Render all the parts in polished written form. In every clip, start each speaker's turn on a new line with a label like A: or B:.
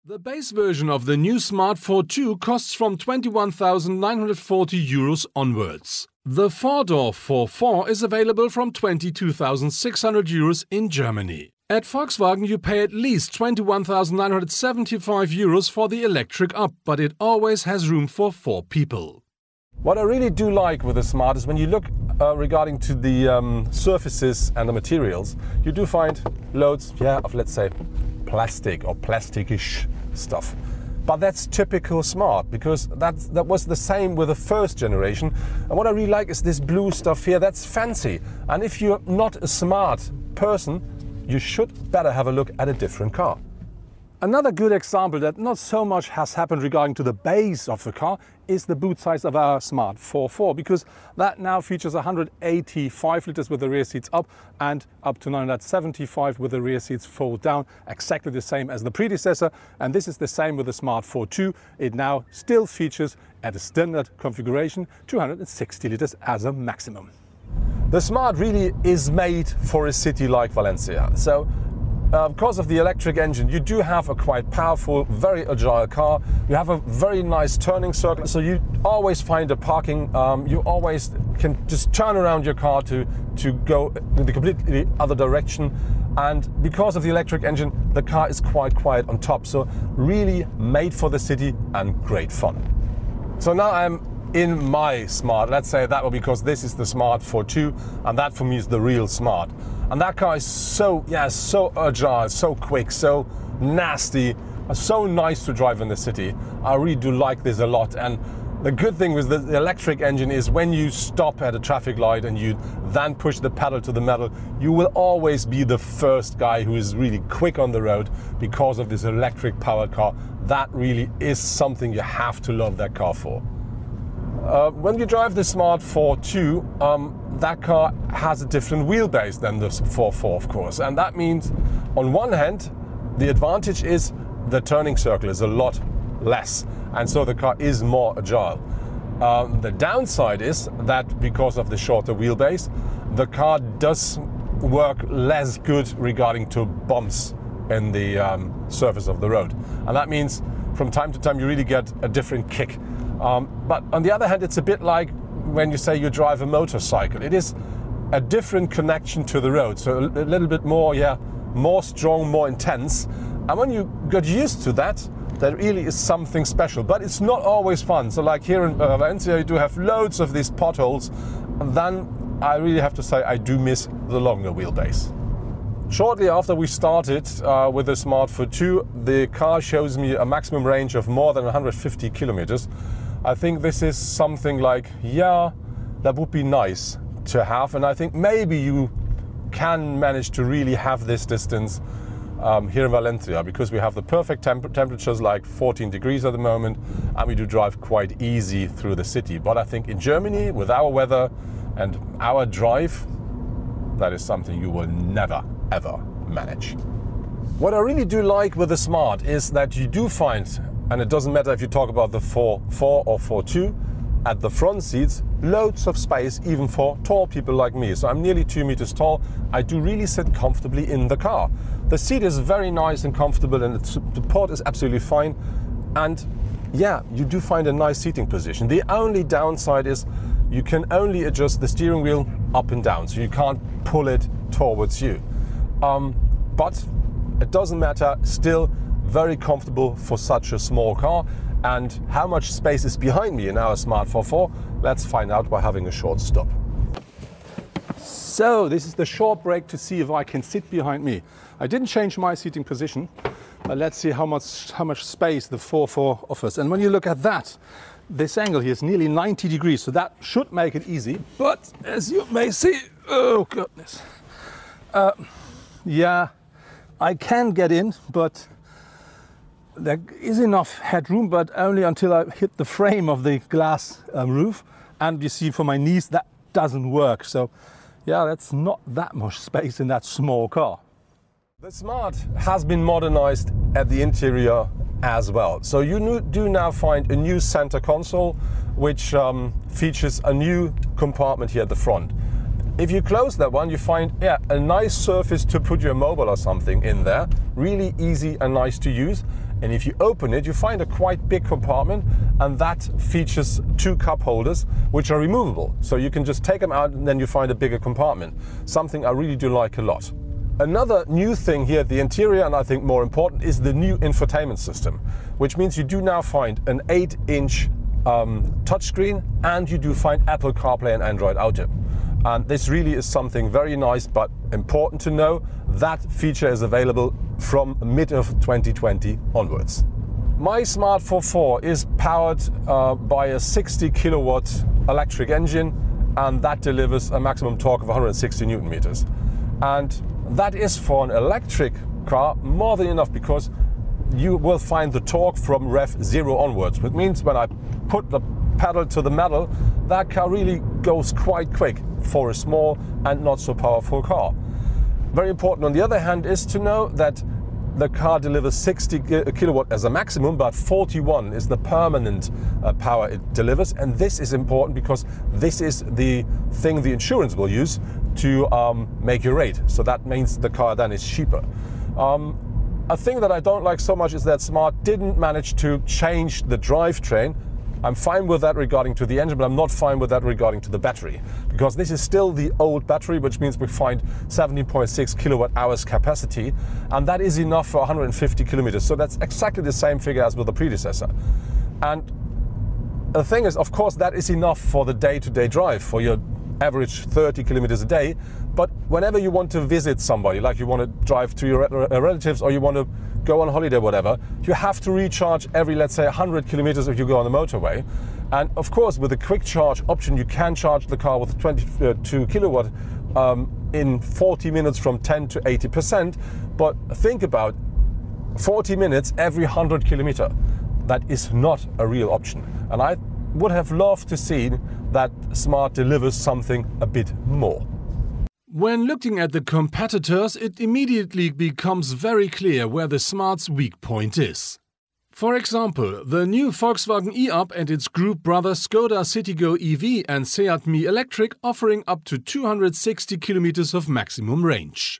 A: The base version of the new Smart Forfour costs from €21,940 onwards. The four-door Forfour is available from €22,600 in Germany. At Volkswagen you pay at least €21,975 for the electric up, but it always has room for 4 people.
B: What I really do like with the Smart is when you look regarding to the surfaces and the materials, you do find loads of, let's say, plastic or plasticish stuff. But that's typical Smart, because that was the same with the first generation. And what I really like is this blue stuff here. That's fancy. And if you're not a Smart person, you should better have a look at a different car. Another good example that not so much has happened regarding to the base of the car is the boot size of our Smart Forfour, because that now features 185 liters with the rear seats up and up to 975 with the rear seats fold down, exactly the same as the predecessor. And this is the same with the Smart Forfour. It now still features at a standard configuration 260 liters as a maximum. The Smart really is made for a city like Valencia. So because of the electric engine, you do have a quite powerful, very agile car. You have a very nice turning circle, so you always find a parking. You always can just turn around your car to go in the completely other direction. And because of the electric engine, the car is quite quiet on top. So really made for the city and great fun. So now I'm in my Smart. Let's say that because this is the Smart Forfour, and that for me is the real Smart. And that car is so agile, so quick, so nasty, so nice to drive in the city. I really do like this a lot. And the good thing with the electric engine is when you stop at a traffic light and you then push the pedal to the metal, you will always be the first guy who is really quick on the road because of this electric powered car. That really is something you have to love that car for. When you drive the Smart Forfour, that car has a different wheelbase than the Forfour, of course. And that means, on one hand, the advantage is the turning circle is a lot less. And so the car is more agile. The downside is that because of the shorter wheelbase, the car does work less good regarding to bumps in the surface of the road. And that means from time to time you really get a different kick. But on the other hand, it's a bit like when you say you drive a motorcycle. It is a different connection to the road, so a little bit more, more strong, more intense. And when you get used to that, that really is something special. But it's not always fun. So like here in Valencia, you do have loads of these potholes. And then I really have to say I do miss the longer wheelbase. Shortly after we started with the Smart Forfour, the car shows me a maximum range of more than 150 kilometers. I think this is something like, that would be nice to have. And I think maybe you can manage to really have this distance here in Valencia, because we have the perfect temperatures, like 14 degrees at the moment, and we do drive quite easy through the city. But I think in Germany, with our weather and our drive, that is something you will never, ever manage. What I really do like with the Smart is that you do find, and it doesn't matter if you talk about the Forfour or Forfour, at the front seats, loads of space even for tall people like me. So I'm nearly 2 meters tall. I do really sit comfortably in the car. The seat is very nice and comfortable, and the support is absolutely fine. And you do find a nice seating position. The only downside is you can only adjust the steering wheel up and down, so you can't pull it towards you. But it doesn't matter, still very comfortable for such a small car. And how much space is behind me in our Smart Forfour? Let's find out by having a short stop. So this is the short break to see if I can sit behind me. I didn't change my seating position, but let's see how much space the Forfour offers. And when you look at that, this angle here is nearly 90 degrees, so that should make it easy. But as you may see, oh goodness. I can get in, but there is enough headroom, but only until I hit the frame of the glass roof. And you see, for my knees, that doesn't work. So that's not that much space in that small car. The Smart has been modernized at the interior as well. So you do now find a new center console, which features a new compartment here at the front. If you close that one, you find a nice surface to put your mobile or something in there. Really easy and nice to use. And if you open it, you find a quite big compartment, and that features 2 cup holders, which are removable. So you can just take them out and then you find a bigger compartment. Something I really do like a lot. Another new thing here at the interior, and I think more important, is the new infotainment system, which means you do now find an 8-inch touchscreen, and you do find Apple CarPlay and Android Auto. And this really is something very nice, but important to know. That feature is available from mid of 2020 onwards. My Smart Forfour is powered by a 60 kilowatt electric engine, and that delivers a maximum torque of 160 Newton meters. And that is, for an electric car, more than enough, because you will find the torque from rev 0 onwards, which means when I put the pedal to the metal, that car really goes quite quick for a small and not so powerful car. Very important, on the other hand, is to know that the car delivers 60 kilowatt as a maximum, but 41 is the permanent power it delivers. And this is important because this is the thing the insurance will use to make your rate. So that means the car then is cheaper. A thing that I don't like so much is that Smart didn't manage to change the drivetrain. I'm fine with that regarding to the engine, but I'm not fine with that regarding to the battery, because this is still the old battery, which means we find 17.6 kilowatt hours capacity, and that is enough for 150 kilometers. So that's exactly the same figure as with the predecessor. And the thing is, of course, that is enough for the day-to-day drive, for your average 30 kilometers a day. But whenever you want to visit somebody, like you want to drive to your relatives, or you want to go on holiday, whatever, you have to recharge every, let's say, 100 kilometers if you go on the motorway. And of course, with the quick charge option, you can charge the car with 22 kilowatt in 40 minutes from 10 to 80%. But think about 40 minutes every 100 kilometer. That is not a real option. And I would have loved to see that Smart delivers something a bit more.
A: When looking at the competitors, it immediately becomes very clear where the Smart's weak point is. For example, the new Volkswagen e-up and its group brothers Skoda Citigo EV and Seat Mii Electric offering up to 260 kilometers of maximum range.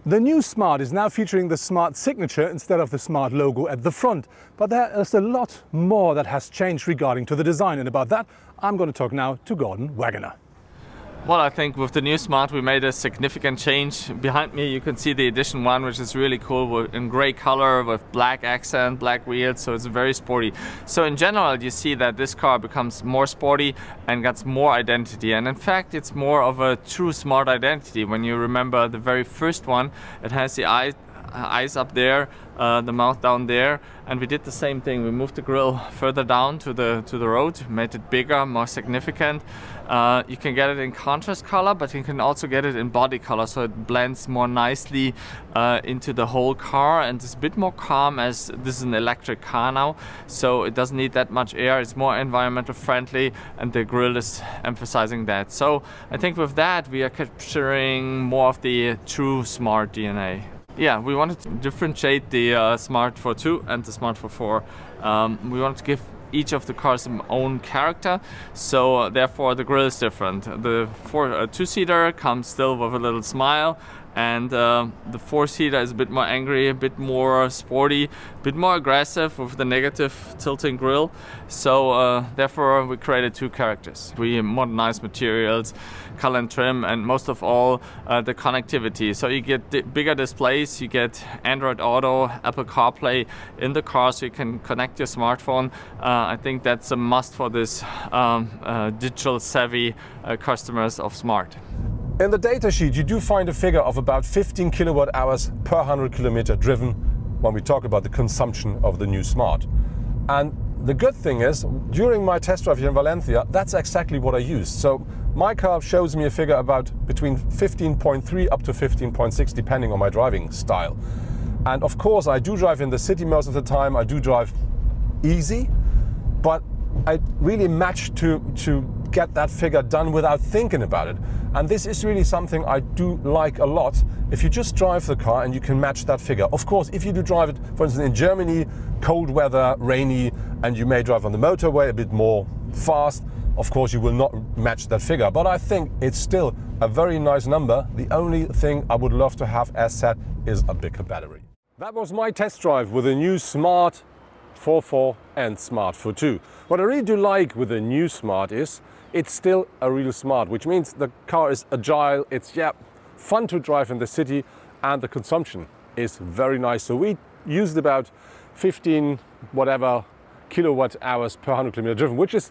C: The new Smart is now featuring the Smart signature instead of the Smart logo at the front. But there is a lot more that has changed regarding to the design, and about that I'm going to talk now to Gordon Wagoner.
D: Well, I think with the new Smart we made a significant change. Behind me you can see the Edition 1, which is really cool, in grey color with black accent, black wheels, so it's very sporty. So in general you see that this car becomes more sporty and gets more identity, and in fact it's more of a true Smart identity. When you remember the very first one, it has the eyes up there, the mouth down there, and we did the same thing. We moved the grille further down to the road, made it bigger, more significant. You can get it in contrast color, but you can also get it in body color, so it blends more nicely into the whole car, and it's a bit more calm, as this is an electric car now, so it doesn't need that much air. It's more environmental friendly, and the grille is emphasizing that. So I think with that we are capturing more of the true Smart DNA. Yeah, we wanted to differentiate the Smart Forfour and the Smart Forfour. We wanted to give each of the cars their own character, so therefore the grille is different. The two-seater comes still with a little smile, and the four-seater is a bit more angry, a bit more sporty, a bit more aggressive with the negative tilting grille. So therefore we created two characters. We modernized materials, color and trim, and most of all the connectivity. So you get bigger displays, you get Android Auto, Apple CarPlay in the car, so you can connect your smartphone. I think that's a must for this digital savvy customers of Smart.
B: In the datasheet, you do find a figure of about 15 kilowatt hours per 100 kilometer driven when we talk about the consumption of the new Smart. And the good thing is, during my test drive here in Valencia, that's exactly what I used. So my car shows me a figure about between 15.3 up to 15.6, depending on my driving style. And of course, I do drive in the city most of the time. I do drive easy, but I really managed to get that figure done without thinking about it. And this is really something I do like a lot. If you just drive the car and you can match that figure. Of course, if you do drive it, for instance, in Germany, cold weather, rainy, and you may drive on the motorway a bit more fast, of course you will not match that figure. But I think it's still a very nice number. The only thing I would love to have, as said, is a bigger battery. That was my test drive with the new Smart Forfour and Smart Forfour. What I really do like with the new Smart is it's still a real Smart, which means the car is agile, it's fun to drive in the city, and the consumption is very nice. So we used about 15 whatever kilowatt hours per 100 kilometer driven, which is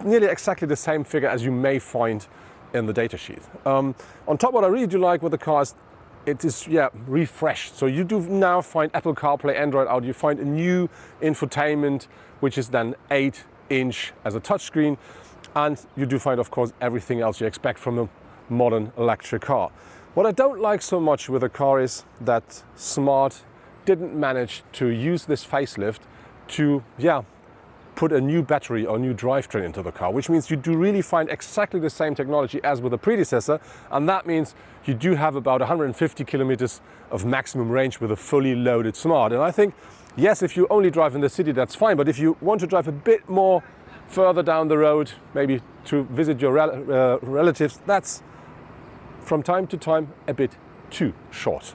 B: nearly exactly the same figure as you may find in the datasheet. On top, what I really do like with the car is it is refreshed. So you do now find Apple CarPlay, Android Auto. You find a new infotainment, which is then 8-inch as a touchscreen, and you do find, of course, everything else you expect from a modern electric car. What I don't like so much with the car is that Smart didn't manage to use this facelift to put a new battery or new drivetrain into the car, which means you do really find exactly the same technology as with the predecessor, and that means you do have about 150 kilometers of maximum range with a fully loaded Smart. And I think, yes, if you only drive in the city, that's fine, but if you want to drive a bit more further down the road, maybe to visit your relatives, that's from time to time a bit too short.